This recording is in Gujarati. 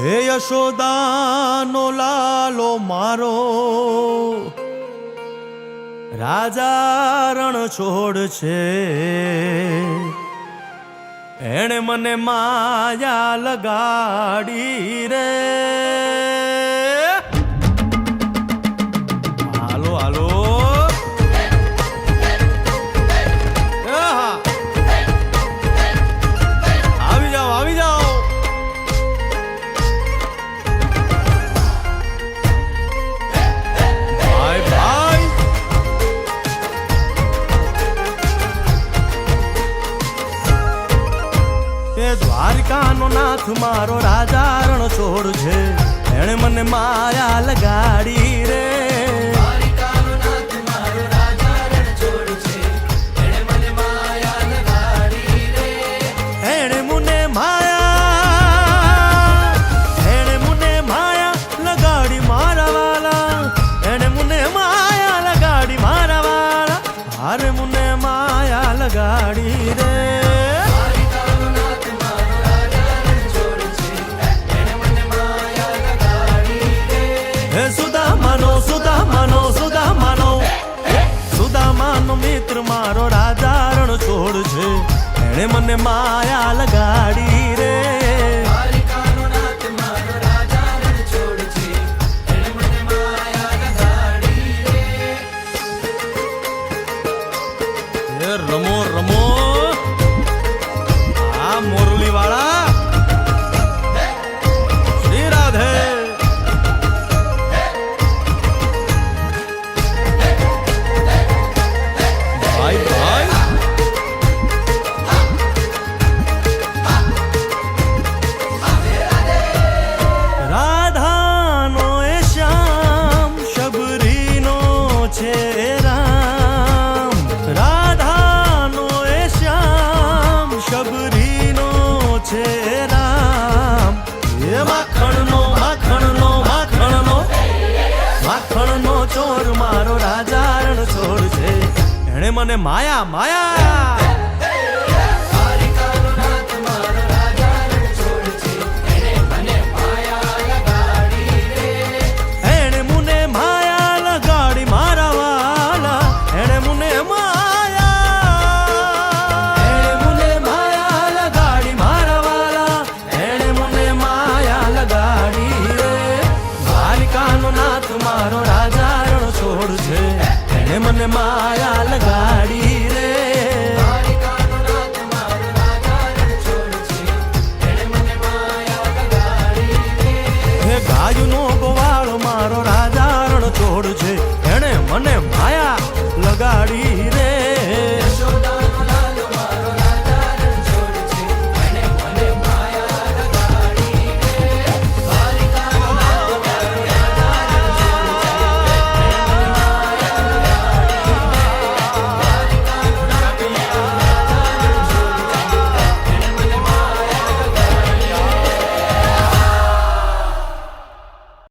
હે યશોદાનો લાલો મારો રાજા રણ છોડ છે, એણે મને માયા લગાડી રે. હાલો હાલો આવી જાઓ આવી જાઓ. ભાઈ ભાઈ એ દ્વારકાનો નાથ મારો રાજા રણ છોડ છે, એણે મને માયા લગાડી રે. અરે મુને માયા લગાડી રે. હે સુદામાનો સુદામાનો સુદામાનો સુદામાનો મિત્ર મારો રાજા રણ છોડ છે, એણે મને માયા લગાડી રે. રમો રમો આ મોરલી વાળા શ્રી રાધે. ભાઈ ભાઈ રાધાનો એ શ્યામ શબરીનો છે રામ. એ માખણનો માખણનો માખણનો માખણનો ચોર મારો રાજા રણ છોડ છે, એણે મને માયા માયા. એણે મને માયા લગાડી મારા વાલા, એણે મને મારો રાજા રણ છોડ છે, એણે મને માયા લગાડી રે. હે ગાયનો ગોવાળ મારો રાજા